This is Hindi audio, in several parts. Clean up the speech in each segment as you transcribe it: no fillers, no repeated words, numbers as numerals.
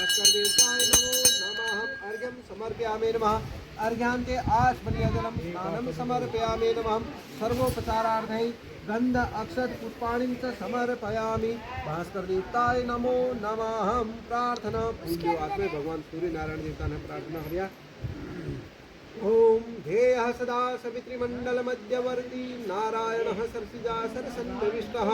भास्कर देवताय नमो नमः। अर्घ्यं समर्पयामि नमः। अर्घ्यान्ते आचमनीयजलं स्नानं समर्पयामि नमः। सर्वोपचारार्थै गंध अक्षत पुष्पाणि च समर्पयामि। भास्कर देवताय नमो नमः। प्रार्थना पूज्य आत्मे भगवान सूर्य नारायण देवता ने प्रार्थना करिया। ओम ध्येयः सदा सवितृमंडल मध्यवर्ती नारायणः सरसिजा सरसन्निविष्टः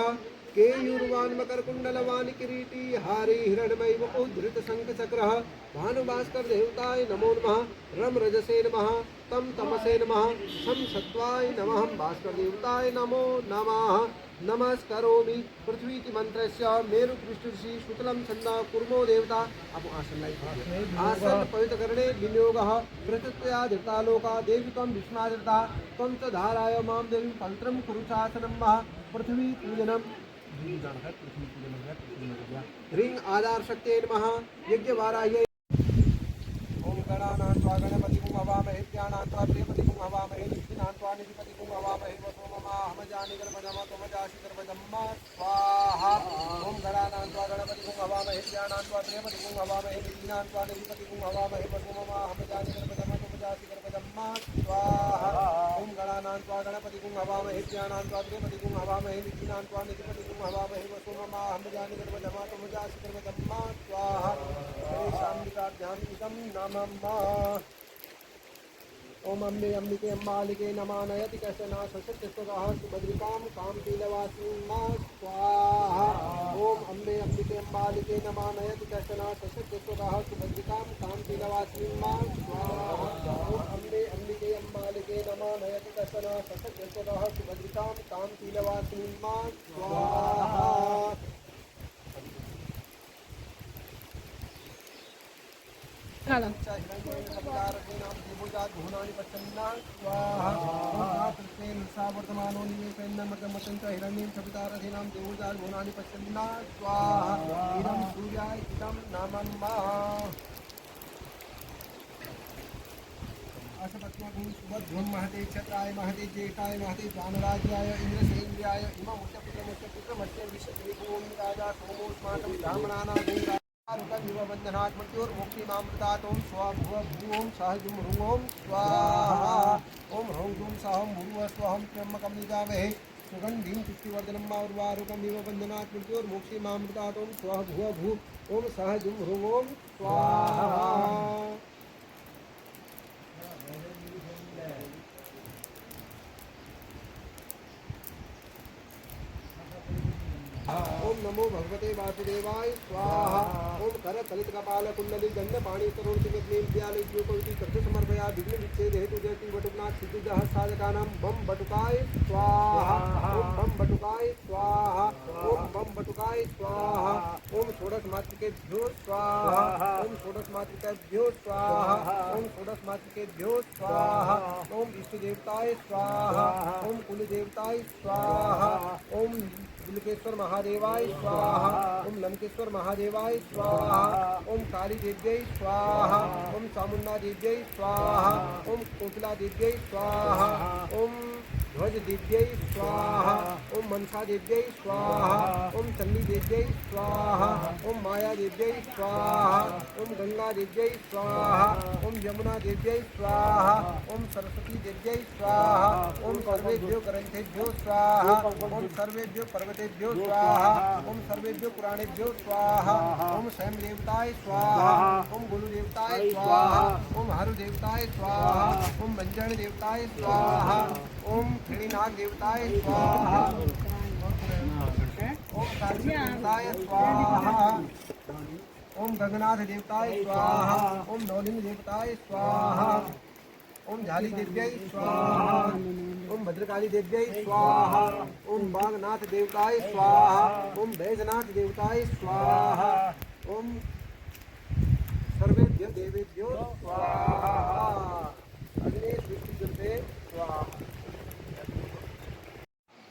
केयूरवान् मकरकुण्डलवान् किरीटी हारी हिरण्मयी वपुधृत शंखचक्रः भानुभास्कर देवताय नमो नमः। रम रजसे नमः। तम तमसे नमः। शम सत्वाय नमः। भास्कर देवताय नमो नमः। नमस्करोमि पृथ्वी की मंत्रस्य मेरु पृष्ठऋषि शुक्लं छन्दा कुर्मो देवता। अब आसन आसन पवित्र करणे विनियोगः पृथक्तया धृतालोका देविकं विष्णादृता त्वं च धाराय मां देवी पवित्रं कुरुशासनं महा पृथ्वी पूजनम् ह्रीं आधार शक्ति नमः। यज्ञवाराय ओम गणानां त्वा गणपतिं हवामहे ज्ञानां त्वा प्रियपतिं हवामहे नित्यानां त्वा निधिपतिं हवामहे वसो मम अहमजानि गर्भजम त्वमजासि गर्भजम स्वाहा। ओम गणानां त्वा गणपतिं हवामहे ज्ञानां त्वा प्रियपतिं हवामहे नित्यानां त्वा निधिपतिं हवामहे वसो मम अहमजानि गर्भजम त्वमजासि गर्भजम स्वाहा। ओम गणानां त्वा गणपतिं हवामहे ज्ञानां त्वा प्रियपतिं हवामहे नित्यानां त्वा निधिपतिं हवामहे वसो मम अहमजानि गर्भजम त्वमजासि गर्भजम स्वाहा। शांतिकाभ्याम इदं नमः। ओम अम्बे अम्बिके अम्बालिके नमानयति कश्चन सशक्तिस्वतः सुभद्रिकां कामशीलवासिनीं स्वाहा। ओम अम्बे अम्बिके अम्बालिके नमानयति कश्चन सशक्तिस्वतः सुभद्रिकां कामशीलवासिनीं स्वाहा। ओम अम्बे अम्बिके अम्बालिके नमानयति कश्चन सशक्तिस्वतः सुभद्रिकां कामशीलवासिनीं स्वाहा। वर्तमानो हिरण्यं सवितारथीनां देवोजात् भुवनानि पश्यन्ना स्वाहा। इदं सूर्याय इदं नमः। अशपत्मघुं सुभद्रुं महते क्षत्राय महते ज्येष्ठाय महते जानराज्याय इन्द्रसेन्द्रियाय इममुष्टपुत्रमुष्टपुत्रमस्य विश्वदेवों राजा सोमोस्माकं ब्राह्मणानां वंदनात् मृत्योर्मुक्तिमामृतात् ओम स्वाभुव भूओं सहजुं ह्रुवों स्वाहा। ओम ह्रौं धूं सहं भूर्भुवः स्वहं त्र्यम्बकं यजामहे सुगन्धिं पुष्टिवर्धनम् उर्वारुकमिव वन्दनात् मृत्योर्मुक्तिमामृतात् ओम स्वाभुव भू ओम सहजुं ह्रुवों स्वाहा। ओम नमो भगवते वासुदेवाय स्वाहा। ओम कर कलित कपाल कुंडली गंध पाणी तरुण तिमित विद्यालय ज्योति कृत समर्पया विघ्न विच्छेद हेतु जयति वटुकनाथ सिद्धि साधकानां बम बटुकाय स्वाहा। ओम बम बटुकाय स्वाहा। ओम बम बटुकाय स्वाहा। ओम षोडश मातृकेभ्यो स्वाहा। ओम षोडश मातृकेभ्यो स्वाहा। ओम षोडश मातृकेभ्यो स्वाहा। ओम इष्ट देवताय स्वाहा। ओम कुल देवताय स्वाहा। ओम बिलकेश्वर महादेवाय स्वाहा। ओम लंकेश्वर महादेवाय स्वाहा। ओम काली देव्यै स्वाहा। ओम चामुंडा देव्यै स्वाहा। ओम कोकिला देव्यै स्वाहा। ओम ध्वज देव्यै स्वाहा। ओम मनसा देव्यै स्वाहा। ओम चंडी देव्यै स्वाहा। ओम माया देव्यै स्वाहा। ओम गंगा देव्यै स्वाहा। ओम यमुना देव्यै स्वाहा। ओम सरस्वती देव्यै स्वाहा। ओम सर्वेभ्यो ग्रंथेभ्यो स्वाहा। ओम सर्वेभ्यो पर्वतेभ्यो स्वाहा। ओम सर्वेभ्यो पुराणेभ्यो स्वाहा। ओम स्वयं देवताय स्वाहा। ओम गुरु देवताय स्वाहा। ओम हरु देवताय स्वाहा। ओम मंजन देवताय स्वाहा। ओम खिड़ीनाग देवताय स्वाहा। ओम काली देवताय स्वाहा। ओम गंगनाथ देवताय स्वाहा। ओम नौलिंग देवताय स्वाहा। ओम झाली देव्यै स्वाहा। ओम भद्रकाली देव्यै स्वाहा। ओम बागनाथ देवताय स्वाहा। ओम बैजनाथ देवताय स्वाहा। ओम सर्वेभ्यो देवेभ्यो स्वाहा। अग्नि सृष्टि स्वाहा।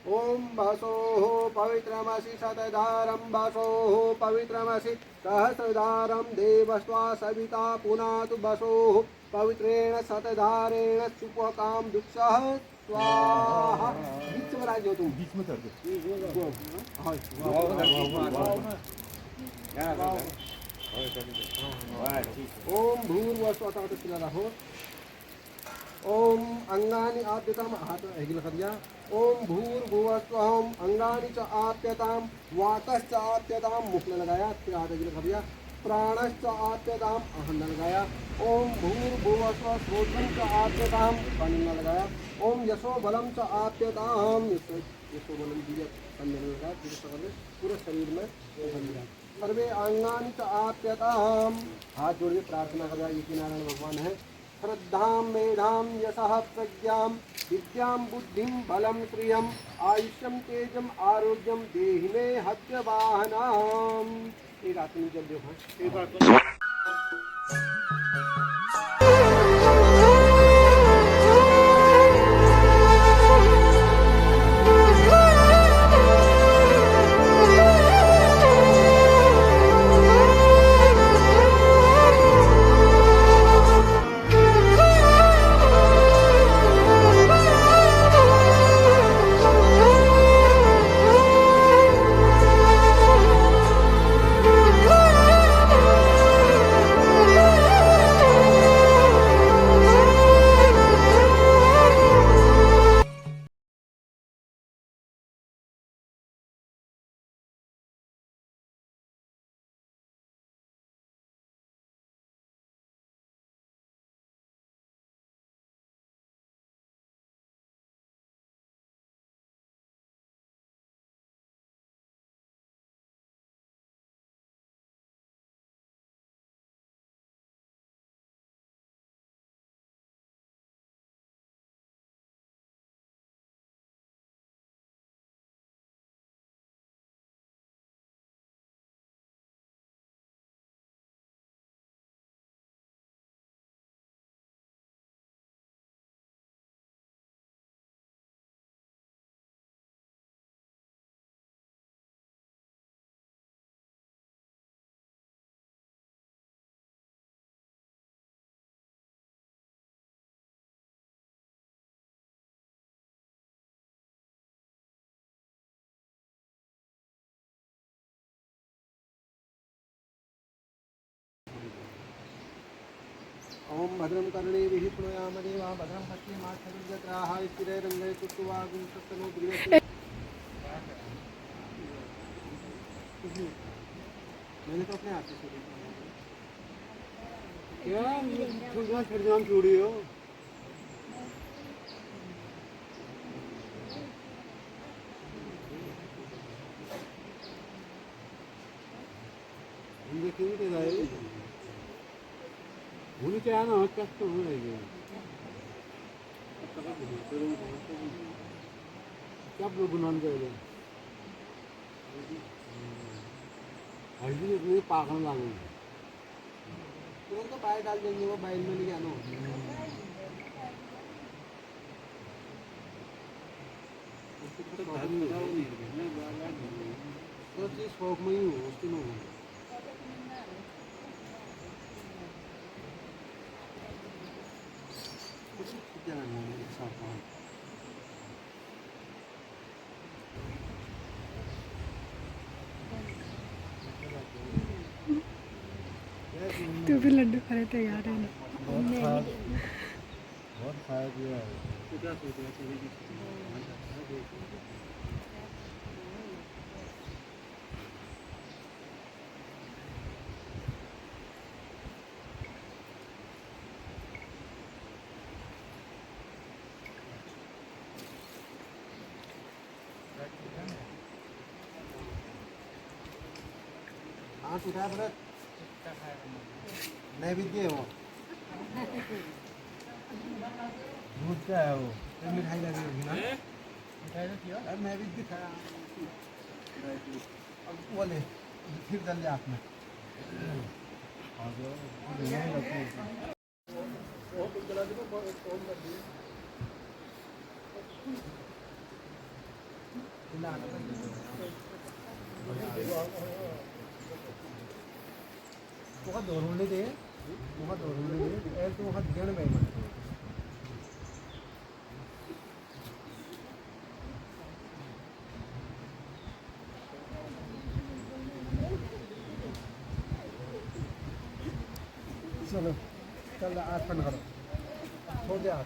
ओम वसोः पवित्रमसि शतधारं वसोः पवित्रमसि सहस्रधारं देवस्वा सविता पुनातु वसोः पवित्रेण शतधारेण सुपकां दुःसः स्वाहा। बीच में राज तुम बीच में कर दो। ओम भूर्भुवस्वः रहो। ओम अंगानि आप्यताम हाथ ऐगिल करिया। ओम भूर्भुवस्वः अंगानि च आप्यताम वातश्च आप्यताम मुख में लगाया फिर हाथ ऐगिल करिया। प्राणश्च आप्यताम आहन लगाया। ओम भूर्भुवस्वः श्रोत्रं च आप्यताम पानी में लगाया। ओम यशो बलम च आप्यताम यशो बलम दिया कंधे में लगाया। पूरे शरीर में दिया। सर्वे अंगानि च आप्यताम हाथ जोड़ के प्रार्थना कर ये नारायण भगवान है। श्रद्धां मेधां यशः प्रज्ञां विद्यां बुद्धिं बलं श्रियं आयुष्यं तेजं आरोग्यं देहि मे हत्यवाहनाम्। एक आत्मी जल देखो एक बार ओम भद्रं कर्णेभिः शृणुयाम देवा भद्रं पश्येमाक्षभिर्यत्राः स्थिरैरङ्गैः सुष्ठुवागुं सत्तनो प्रियते। मैंने तो अपने हाथ से छोड़ी क्या छड़नाम छोड़ी हो। होनी चाहिए ना कष्ट हो रहेगी क्या गुनान करेगा हल्दी इतनी पाखन डालेंगे तो बाहर डाल देंगे वो बाइल में नहीं आना तो चीज़ शौक में ही हो उसकी ना हो तू भी लड्डू खाने तैयार है ना। बहुत खाया पिया है। हाँ उठा भरत नैवेद्य हो दूध क्या है वो मिठाई लगी होगी ना मिठाई तो किया नैवेद्य खाया अब बोले फिर जल जाए आपने बहुत दौड़ने दे बहुत दौड़ने दे एक तो बहुत जन में चलो चल आसन करो, हो गया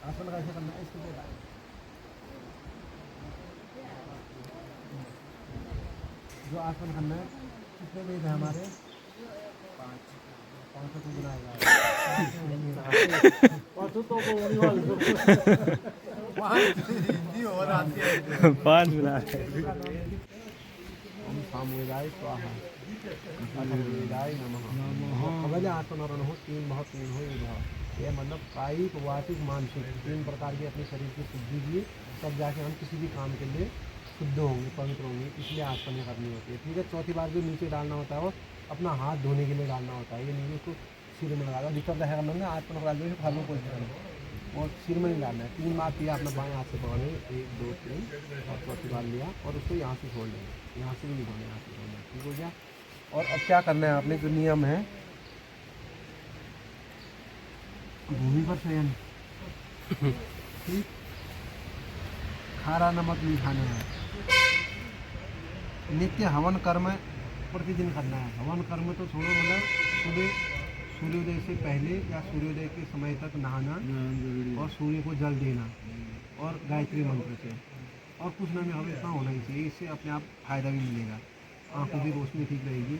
आसन कैसे करना है इसको बता। जो आसन करना है कितने वेद है हमारे? 5 तो बनाएगा 5 बना ओम सामवेदाय स्वाहा अथर्ववेदाय नमः। अगले आत्मरण हो 3 बहुत 3 हो ये मतलब कायिक वाचिक मानसिक 3 प्रकार की अपने शरीर की शुद्धि की, तब जाके हम किसी भी काम के लिए शुद्ध होंगे, पवित्र होंगे, इसलिए आत्मने करनी होती है। ठीक है। चौथी बार जो नीचे डालना होता है वो अपना हाथ धोने के लिए डालना होता है। ये नीचे को सिर में लगा भीतर रहेगा मतलब आत्मन लगा दो फालू कोई और सिर में नहीं डालना है। 3 बार किया अपना बाएं हाथ से पकड़े 1 2 3 और चौथी बार लिया और उसको यहाँ से छोड़ लेंगे, यहाँ से भी नहीं धोना, यहाँ से छोड़ना। ठीक हो गया। और अब क्या करना है आपने, जो नियम है भूमि पर शयन, ठीक, खारा नमक नहीं खाना है, नित्य हवन कर्म प्रतिदिन करना है। हवन कर्म तो छोड़ो मतलब सुबह सूर्योदय से पहले या सूर्योदय के समय तक नहाना और सूर्य को जल देना और गायत्री मंत्र से, और कुछ ना भी हमें इतना होना ही चाहिए। इससे अपने आप फायदा भी मिलेगा, आँखों की रोशनी ठीक रहेगी,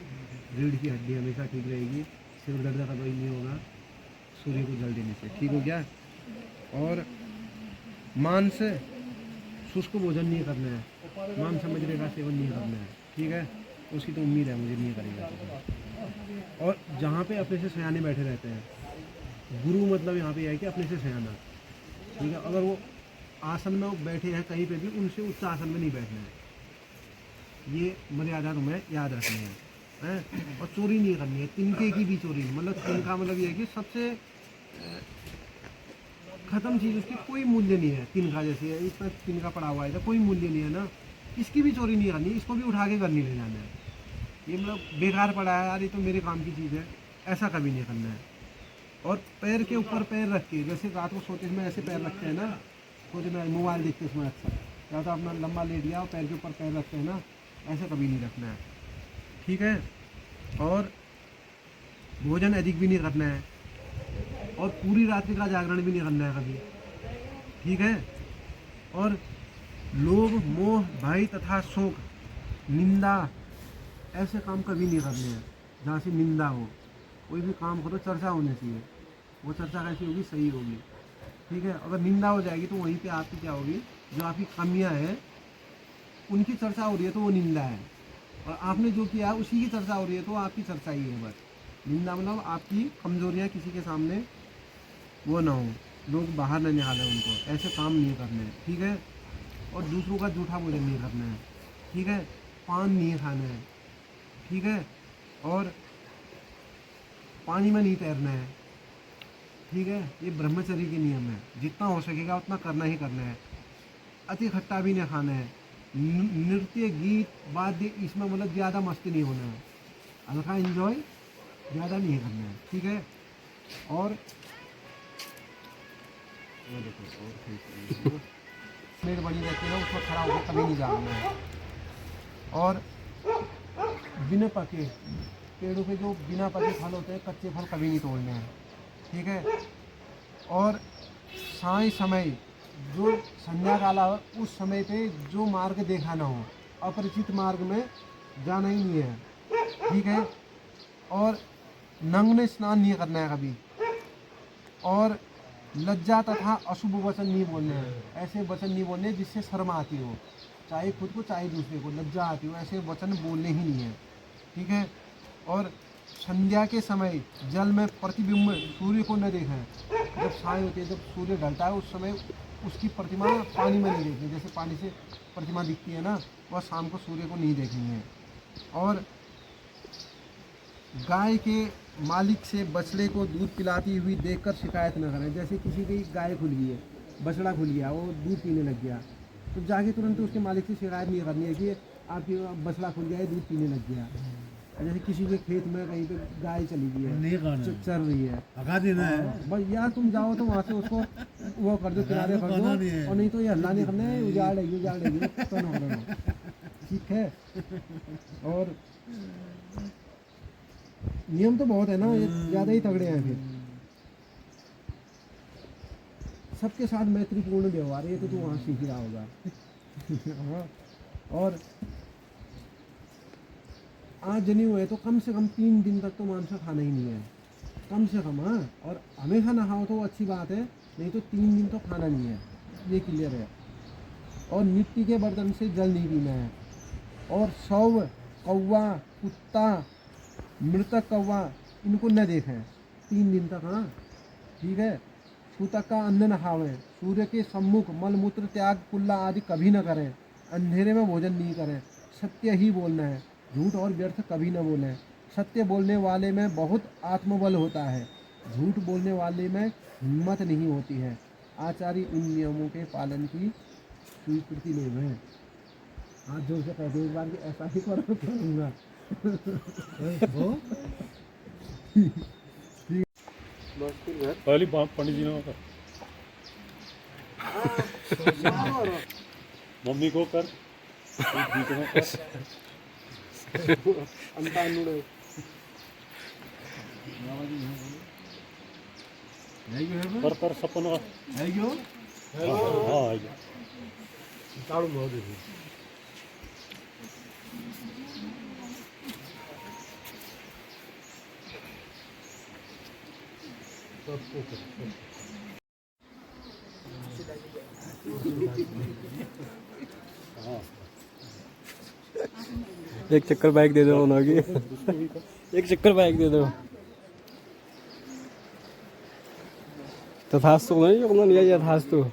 रीढ़ की हड्डी हमेशा ठीक रहेगी, सिर दर्द का कोई नहीं होगा सूर्य को जल देने से। ठीक हो गया। और मांस शुष्क भोजन नहीं करना है, मांस मजरे का सेवन नहीं करना है। ठीक है। उसकी तो उम्मीद है मुझे नहीं करेगा। और जहाँ पे अपने से सयाने बैठे रहते हैं, गुरु मतलब यहाँ पे है कि अपने से सयाना। ठीक है। अगर वो आसन में बैठे हैं कहीं पे भी, उनसे उच्च आसन में नहीं बैठना है। ये मर्यादा तुम्हें याद रखनी है। और चोरी नहीं करनी है, तिनके की भी चोरी नहीं। मतलब तिनका मतलब ये है कि सबसे खत्म चीज़, उसकी कोई मूल्य नहीं है। तिनका जैसे है, इस पर तिनका पड़ा हुआ है, कोई मूल्य नहीं है ना, इसकी भी चोरी नहीं करनी, इसको भी उठा के घर नहीं ले जाना है। ये मतलब बेकार पड़ा है यार, ये तो मेरे काम की चीज़ है, ऐसा कभी नहीं करना है। और पैर के ऊपर पैर रख के, जैसे रात को सोते समय ऐसे पैर रखते हैं ना, सोते में मोबाइल देखते समय अच्छा या तो अपना लंबा लेट गया और पैर के ऊपर पैर रखते हैं ना, ऐसे कभी नहीं रखना है। ठीक है। और भोजन अधिक भी नहीं करना है और पूरी रात्रि का जागरण भी नहीं करना है कभी। ठीक है। और लोभ मोह भय तथा शोक निंदा ऐसे काम कभी नहीं करने हैं जहाँ से निंदा हो। कोई भी काम करो चर्चा होनी चाहिए, वो चर्चा कैसी होगी, सही होगी। ठीक है। अगर निंदा हो जाएगी तो वहीं पे आपकी क्या होगी, जो आपकी कमियां हैं उनकी चर्चा हो रही है तो वो निंदा है, और आपने जो किया है उसी की चर्चा हो रही है तो आपकी चर्चा ही है। बस निंदा मतलब आपकी कमजोरियां किसी के सामने वो ना हो, लोग बाहर न निकालें उनको, ऐसे काम नहीं करने हैं। ठीक है। और दूसरों का जूठा भोजन नहीं करना है। ठीक है। पान नहीं खाना है। ठीक है। और पानी में नहीं तैरना है। ठीक है। ये ब्रह्मचर्य के नियम है, जितना हो सकेगा उतना करना ही करना है। अति खट्टा भी नहीं खाना है। नृत्य गीत वाद्य इसमें मतलब ज़्यादा मस्ती नहीं होना है, हल्का एंजॉय, ज़्यादा नहीं करना है। ठीक है। और पेड़ बड़ी रहती है ना, उसमें खड़ा होकर कभी नहीं जाना है। और बिना पके पेड़ों पे जो बिना पके फल होते हैं, कच्चे फल कभी नहीं तोड़ने हैं। ठीक है। और साय समय जो संध्या काला हो उस समय पे जो मार्ग देखा ना हो, अपरिचित मार्ग में जाना ही नहीं है। ठीक है। और नंग में स्नान नहीं करना है कभी। और लज्जा तथा अशुभ वचन नहीं बोलने हैं, ऐसे वचन नहीं बोलने जिससे शर्म आती हो, चाहे खुद को चाहे दूसरे को लज्जा आती हो, ऐसे वचन बोलने ही नहीं है। ठीक है। और संध्या के समय जल में प्रतिबिंब सूर्य को न देखें। जब साय होती है, जब सूर्य ढलता है उस समय उसकी प्रतिमा पानी में नहीं देखनी, जैसे पानी से प्रतिमा दिखती है ना, वह शाम को सूर्य को नहीं देखनी है। और गाय के मालिक से बछड़े को दूध पिलाती हुई देखकर शिकायत न करें। जैसे किसी की गाय खुल गई है, बछड़ा खुल गया, वो दूध पीने लग गया, तो जाके तुरंत उसके मालिक से शिकायत नहीं करनी है कि आपकी बछड़ा खुल गया है, दूध पीने लग गया। जैसे किसी के खेत में कहीं पे गाय चली गई है, चल रही है, भगा देना है बस। यार तुम जाओ तो वहाँ से उसको वो कर दो, किनारे कर दो, और नहीं तो ये हल्ला नहीं करना है, उजाड़ देगी तो न। ठीक है। और नियम तो बहुत है ना, ये ज़्यादा ही तगड़े हैं फिर। सबके साथ मैत्रीपूर्ण व्यवहार, ये तो तू वहाँ सीख रहा होगा। हाँ, और आज जनेऊ है तो कम से कम 3 दिन तक तो मांस खाना ही नहीं है, कम से कम। हाँ, और हमेशा नहाओ तो अच्छी बात है, नहीं तो 3 दिन तो खाना नहीं है, ये क्लियर है। और मिट्टी के बर्तन से जल नहीं पीना है। और शव, कौवा, कुत्ता, मृतक कौवा, इनको न देखें 3 दिन तक। हाँ ठीक है। सूतक का अन्न न खावें, सूर्य के सम्मुख मलमूत्र त्याग कुल्ला आदि कभी न करें, अंधेरे में भोजन नहीं करें, सत्य ही बोलना है, झूठ और व्यर्थ कभी न बोलें। सत्य बोलने वाले में बहुत आत्मबल होता है, झूठ बोलने वाले में हिम्मत नहीं होती है। आचार्य इन नियमों के पालन की स्वीकृति नहीं है। हाथ जोर से कहते एक बार कि ऐसा ही करूँगा। पहली पंडित जी ने मम्मी को कर, बीच में कर। कर सपन हाँ एक चक्कर बाइक दे दो ना की एक चक्कर बाइक दे दो तथास्तु नहीं, यथास्तु।